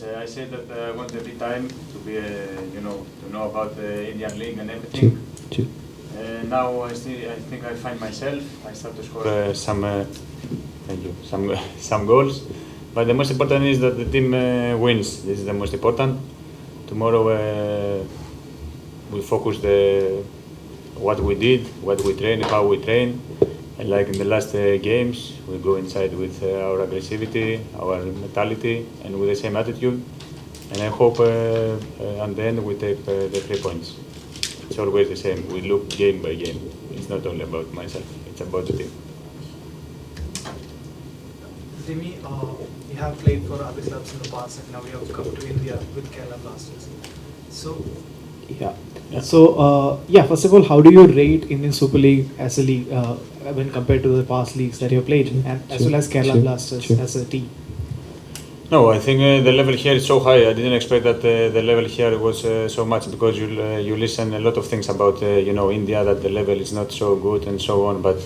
Yes, I said that I want a bit time to be, to know about the Indian league and everything. Now I think I find myself. I start to score some goals. But the most important is that the team wins. This is the most important. Tomorrow we focus what we did, what we train, how we train. And like in the last games, we go inside with our aggressivity, our mentality, and with the same attitude. And I hope at the end we take the 3 points. It's always the same. We look game by game. It's not only about myself. It's about the team. Jimmy, you have played for other clubs in the past, and now you have come to India with Kerala Blasters. So, first of all, how do you rate Indian Super League as a league when compared to the past leagues that you have played, and as well as Kerala Blasters as a team? No, I think the level here is so high. I didn't expect that the level here was so much, because you listen a lot of things about India, that the level is not so good and so on. But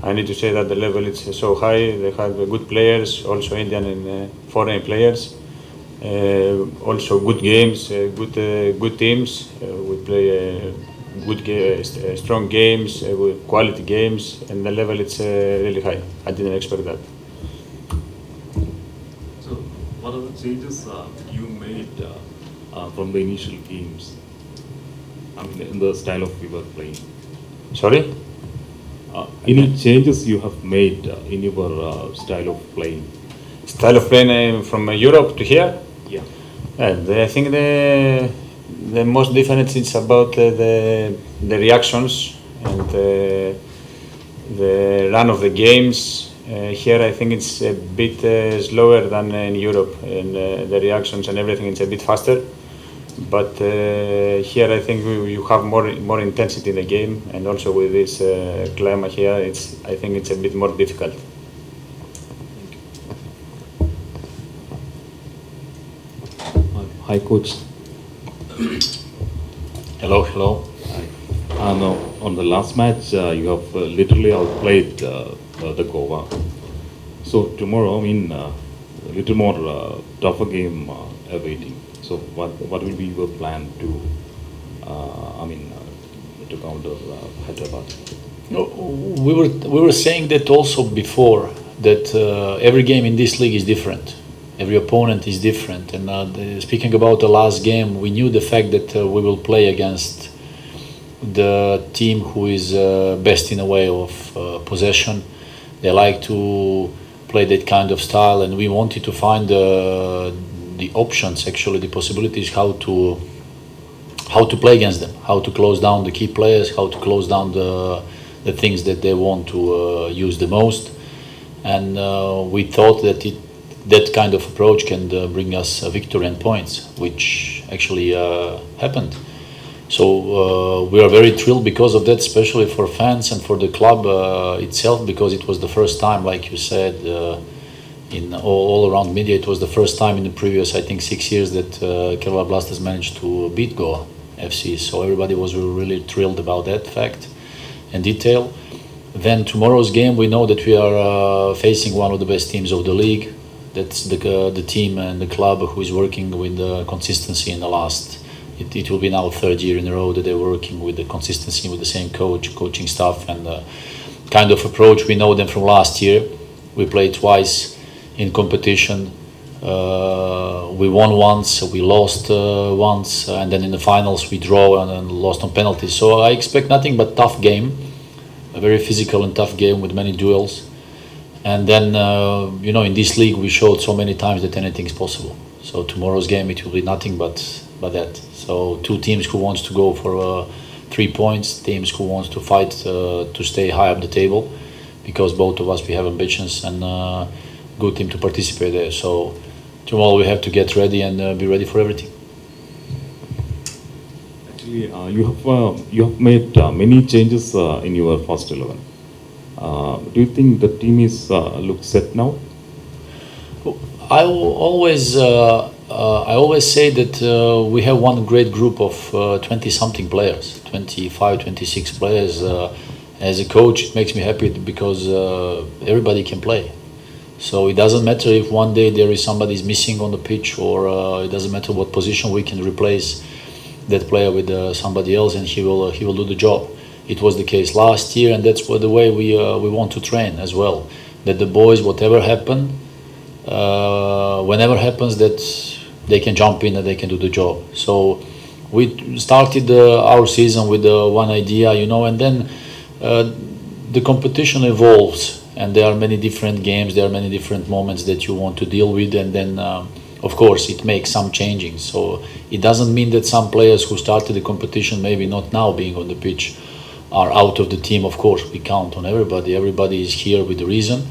I need to say that the level is so high. They have good players, also Indian and foreign players. Also good games, good teams. We play strong games, with quality games, and the level is really high. I didn't expect that. What are the changes you made from the initial games? I mean, in the style of you were playing. Sorry? Any changes you have made in your style of playing? Style of playing from Europe to here? Yeah. I think the most difference is about the reactions and the run of the games. Here I think it's a bit slower than in Europe, and the reactions and everything is a bit faster. But here I think you have more intensity in the game, and also with this climate here, I think it's a bit more difficult. Hi, coach. Hello. Hi. Now, on the last match, you have literally outplayed the Goa. So tomorrow, I mean, a little more tougher game awaiting. So what will be your plan to, to counter Hyderabad? No, we were saying that also before, that every game in this league is different. Every opponent is different. And speaking about the last game, we knew the fact that we will play against the team who is best in a way of possession. They like to play that kind of style, and we wanted to find the options, actually the possibilities, how to play against them, how to close down the key players, how to close down the things that they want to use the most. And we thought that that kind of approach can bring us a victory and points, which actually happened. So we are very thrilled because of that, especially for fans and for the club itself, because it was the first time, like you said, in all around media, it was the first time in the previous, I think, 6 years that Kerala Blasters managed to beat Goa FC. So everybody was really thrilled about that fact and detail. Then tomorrow's game, we know that we are facing one of the best teams of the league. That's the team and the club who is working with the consistency in the last. It will be now third year in a row that they're working with the consistency, with the same coaching staff, and kind of approach. We know them from last year. We played twice in competition. We won once, we lost once, and then in the finals we draw and lost on penalties. So I expect nothing but tough game, a very physical and tough game with many duels. And then, in this league we showed so many times that anything is possible. So tomorrow's game, it will be nothing but that. So two teams who wants to go for 3 points, teams who wants to fight to stay high up the table, because both of us, we have ambitions, and good team to participate there. So tomorrow we have to get ready and be ready for everything. Actually, you have made many changes in your first 11. Do you think the team is looks set now? I always say that we have one great group of 20-something players, 25, 26 players. As a coach, it makes me happy because everybody can play. So it doesn't matter if one day there is somebody is missing on the pitch, or it doesn't matter what position we can replace that player with somebody else, and he will do the job. It was the case last year, and that's the way we want to train as well. That the boys, whatever happen, whenever happens, that they can jump in and they can do the job. So we started our season with one idea, and then the competition evolves, and there are many different games, there are many different moments that you want to deal with, and then of course it makes some changing. So it doesn't mean that some players who started the competition, maybe not now being on the pitch, are out of the team. Of course we count on everybody is here with a reason,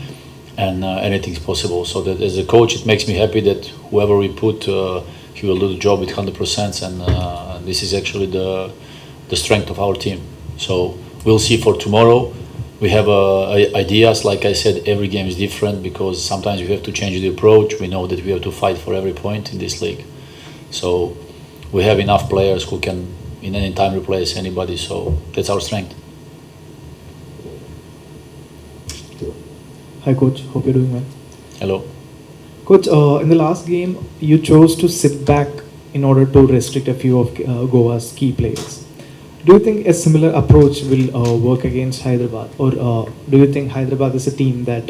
and anything's possible. So that as a coach, it makes me happy that whoever we put, he will do the job with 100%, and this is actually the strength of our team. So we'll see for tomorrow. We have ideas. Like I said, every game is different because sometimes we have to change the approach. We know that we have to fight for every point in this league. So we have enough players who can in any time replace anybody. So that's our strength. Hi, Coach. Hope you're doing well. Hello. Coach, in the last game, you chose to sit back in order to restrict a few of Goa's key players. Do you think a similar approach will work against Hyderabad, or do you think Hyderabad is a team that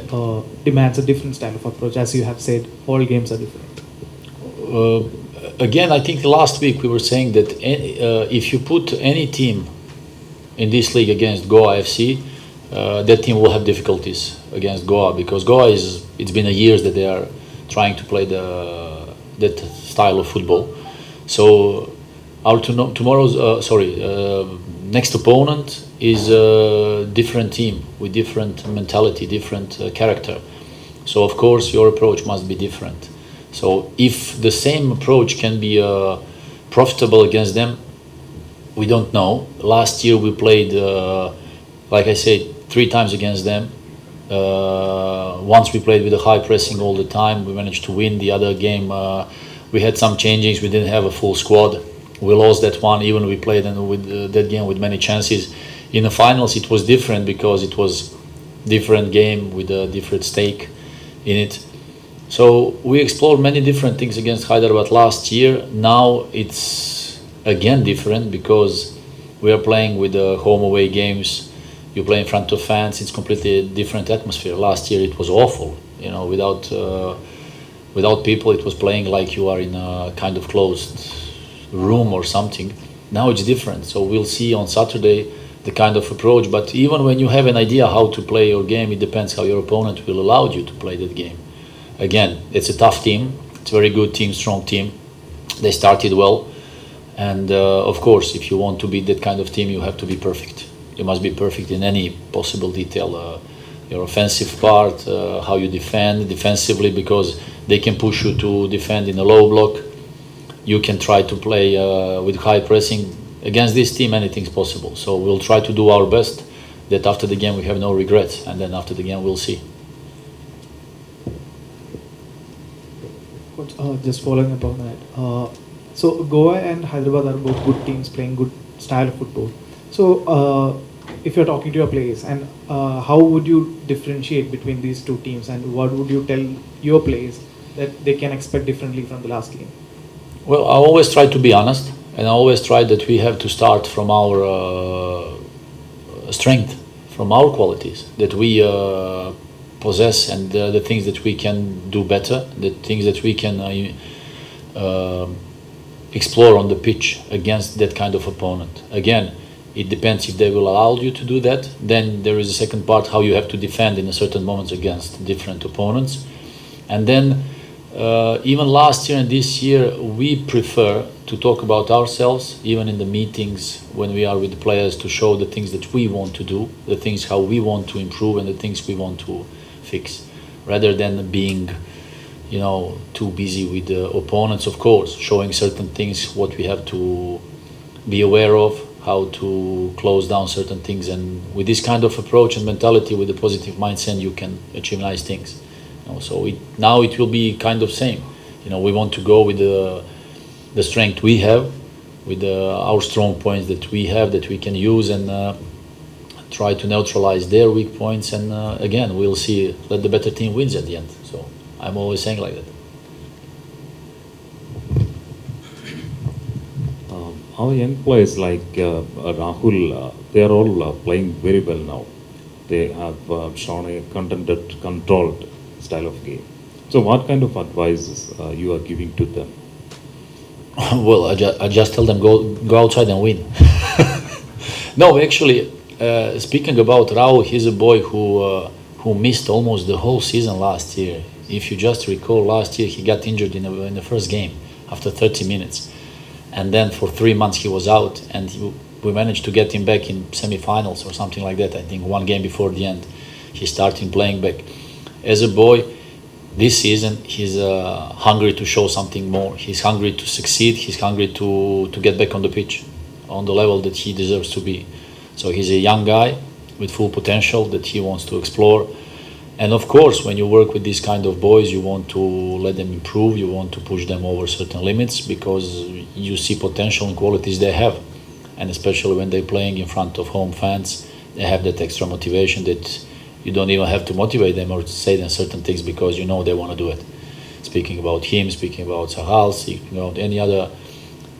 demands a different style of approach? As you have said, all games are different. Again, I think last week we were saying that if you put any team in this league against Goa FC, that team will have difficulties against Goa, because Goa it's been a years that they are trying to play that style of football. So our next opponent is a different team with different mentality, different character. So of course your approach must be different. So if the same approach can be profitable against them, we don't know. Last year we played, like I said, 3 times against them. Once we played with a high pressing all the time, we managed to win. The other game we had some changes, we didn't have a full squad. We lost that one, even we played with that game with many chances. In the finals it was different because it was different game with a different stake in it. So we explored many different things against Hyderabad last year. Now it's again different because we are playing with home away games. You play in front of fans, it's completely different atmosphere. Last year it was awful, without people. It was playing like you are in a kind of closed room or something. Now it's different. So we'll see on Saturday the kind of approach. But even when you have an idea how to play your game, it depends how your opponent will allow you to play that game. Again, it's a tough team. It's a very good team, strong team. They started well. And of course, if you want to beat that kind of team, you have to be perfect. You must be perfect in any possible detail. Your offensive part, how you defend defensively, because they can push you to defend in a low block. You can try to play with high pressing. Against this team, anything's possible. So we'll try to do our best, that after the game we have no regrets, and then after the game we'll see. Coach, just following up on that. So Goa and Hyderabad are both good teams playing good style of football. So if you're talking to your players, and how would you differentiate between these two teams, and what would you tell your players that they can expect differently from the last game? Well, I always try to be honest, and I always try that we have to start from our strength, from our qualities that we possess, and the things that we can do better, the things that we can explore on the pitch against that kind of opponent. Again, it depends if they will allow you to do that. Then there is a second part, how you have to defend in a certain moments against different opponents. And then even last year and this year, we prefer to talk about ourselves, even in the meetings when we are with the players, to show the things that we want to do, the things how we want to improve, and the things we want to fix, rather than being, too busy with the opponents. Of course, showing certain things, what we have to be aware of, how to close down certain things, and with this kind of approach and mentality, with a positive mindset, you can achieve nice things. So now it will be kind of same. We want to go with the strength we have, with our strong points that we have, that we can use, and try to neutralize their weak points, and again, we'll see. Let the better team wins at the end. So I'm always saying like that. Our young players like Rahul, they are all playing very well now. They have shown a contented, controlled style of game. So what kind of advices you are giving to them? Well, I just tell them go outside and win. No, actually, speaking about Raul, he's a boy who missed almost the whole season last year. If you just recall, last year he got injured in the first game after 30 minutes, and then for 3 months he was out, and we managed to get him back in semi-finals or something like that. I think one game before the end, he started playing back. As a boy, this season he's hungry to show something more. He's hungry to succeed. He's hungry to get back on the pitch, on the level that he deserves to be. So he's a young guy with full potential that he wants to explore. And of course, when you work with these kind of boys, you want to let them improve. You want to push them over certain limits because you see potential and qualities they have. And especially when they're playing in front of home fans, they have that extra motivation that you don't even have to motivate them or say them certain things because you know they want to do it. Speaking about him, speaking about Sahal, speaking about any other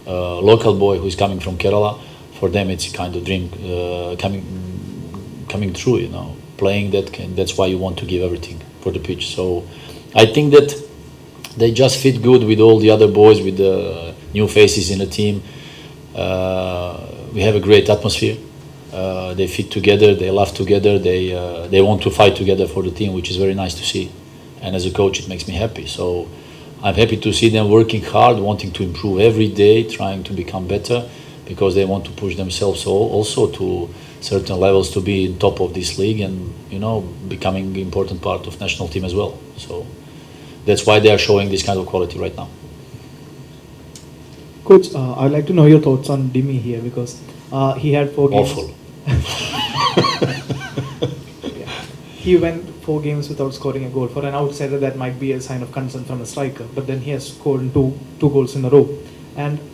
local boy who's coming from Kerala, for them it's a kind of dream coming true, you know. Playing that's why you want to give everything for the pitch. So I think that they just fit good with all the other boys, with the new faces in the team. We have a great atmosphere. They fit together, they laugh together, they want to fight together for the team, which is very nice to see. And as a coach, it makes me happy. So I'm happy to see them working hard, wanting to improve every day, trying to become better, because they want to push themselves also to certain levels to be in top of this league and, you know, becoming an important part of national team as well. So that's why they are showing this kind of quality right now. Coach, I'd like to know your thoughts on Dimi here because he had 4 games. Awful. He went 4 games without scoring a goal. For an outsider, that might be a sign of concern from a striker. But then he has scored two goals in a row.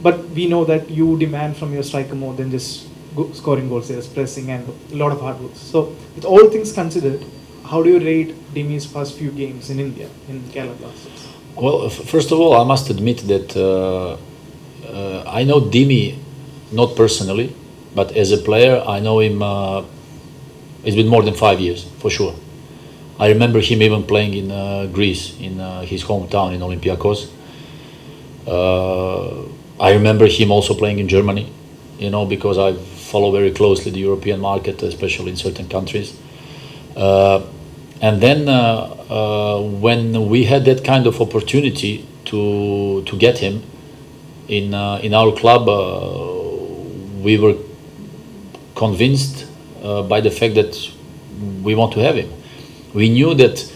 But we know that you demand from your striker more than just scoring goals. There's pressing and a lot of hard work. So, with all things considered, how do you rate Dimi's first few games in India, in Kerala Blasters? Well, first of all, I must admit that I know Dimi, not personally, but as a player, I know him. It's been more than 5 years, for sure. I remember him even playing in Greece, in his hometown in Olympiakos. I remember him also playing in Germany, you know, because I follow very closely the European market, especially in certain countries. And then when we had that kind of opportunity to get him in our club, we were convinced by the fact that we want to have him. We knew that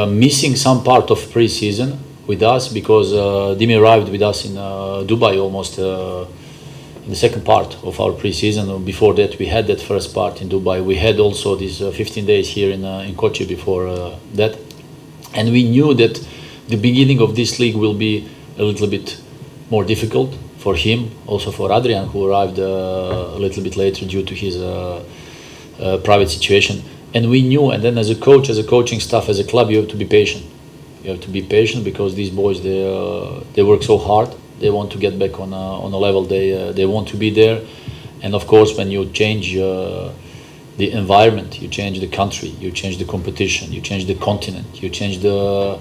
missing some part of pre-season with us, because Dimi arrived with us in Dubai almost in the second part of our pre-season. Before that, we had that first part in Dubai. We had also these 15 days here in Kochi before that. And we knew that the beginning of this league will be a little bit more difficult for him, also for Adrian, who arrived a little bit later due to his private situation. And we knew, and then as a coach, as a coaching staff, as a club, you have to be patient. You have to be patient because these boys, they work so hard. They want to get back on a level. They want to be there. And of course, when you change the environment, you change the country, you change the competition, you change the continent, you change the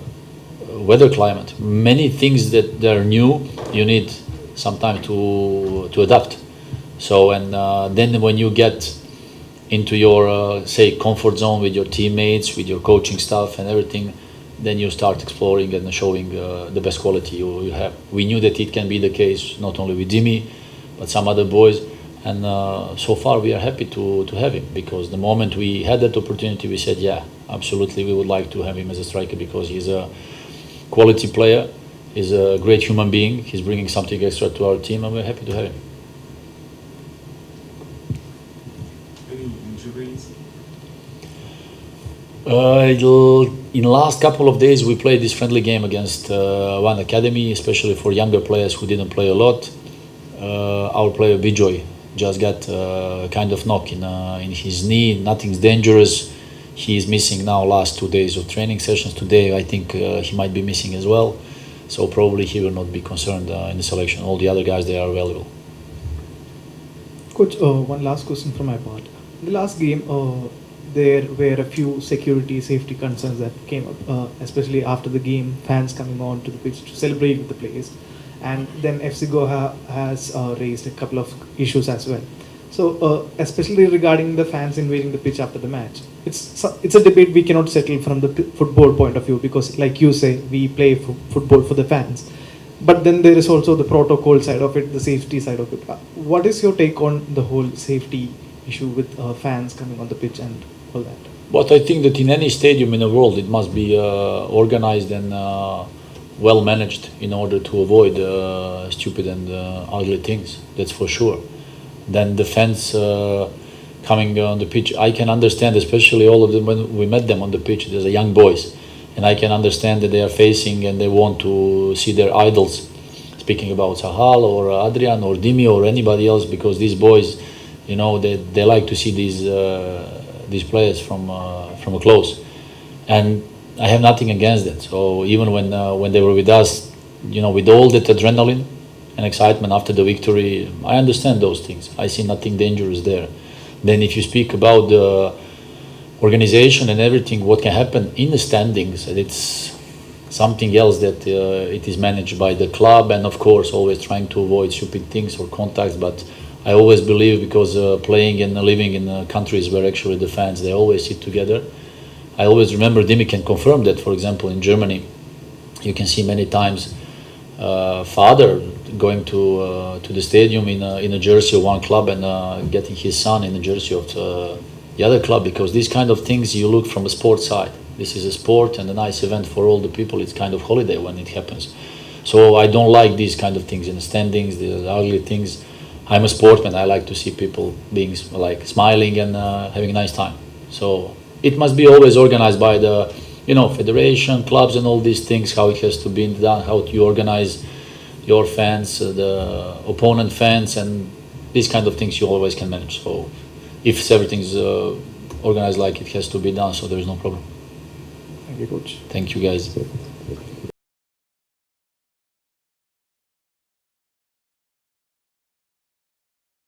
weather climate. Many things that are new, you need some time to adapt. So, and then when you get into your, say, comfort zone with your teammates, with your coaching staff and everything, then you start exploring and showing the best quality you have. We knew that it can be the case not only with Dimi, but some other boys. And so far we are happy to have him, because the moment we had that opportunity, we said, yeah, absolutely, we would like to have him as a striker, because he's a quality player, he's a great human being, he's bringing something extra to our team, and we're happy to have him. Any injuries? In the last couple of days, we played this friendly game against one academy, especially for younger players who didn't play a lot. Our player Bijoy just got kind of knock in his knee. Nothing's dangerous. He is missing now last 2 days of training sessions. Today I think he might be missing as well. So probably he will not be concerned in the selection. All the other guys, they are available. Coach, one last question from my part. In the last game, there were a few safety concerns that came up, especially after the game, fans coming on to the pitch to celebrate with the players. And then FC Goa has raised a couple of issues as well. So, especially regarding the fans invading the pitch after the match, it's a debate we cannot settle from the football point of view, because, like you say, we play football for the fans. But then there is also the protocol side of it, the safety side of it. What is your take on the whole safety issue with fans coming on the pitch and all that? But I think that in any stadium in the world, it must be organized and well managed in order to avoid stupid and ugly things. That's for sure. Then the fans coming on the pitch, I can understand, especially all of them when we met them on the pitch. There's a young boys, and I can understand that they are facing and they want to see their idols. Speaking about Sahal or Adrian or Dimi or anybody else, because these boys, you know, they like to see these players from a close, and I have nothing against that. So even when they were with us, you know, with all that adrenaline and excitement after the victory, I understand those things. I see nothing dangerous there. Then if you speak about the organization and everything, what can happen in the standings, it's something else that it is managed by the club, and of course always trying to avoid stupid things or contacts. But I always believe, because playing and living in countries where actually the fans, they always sit together. I always remember, Dimi can confirm that, for example, in Germany, you can see many times father going to the stadium in a jersey of one club and getting his son in a jersey of the other club, because these kind of things you look from a sports side. This is a sport and a nice event for all the people. It's kind of holiday when it happens. So I don't like these kind of things in the standings, the ugly things. I'm a sportsman. I like to see people being like smiling and having a nice time. So it must be always organized by the, you know, federation, clubs, and all these things. How it has to be done, how you organize your fans, the opponent fans, and these kind of things you always can manage. So if everything's organized like it has to be done, so there is no problem. Thank you, Coach. Thank you, guys.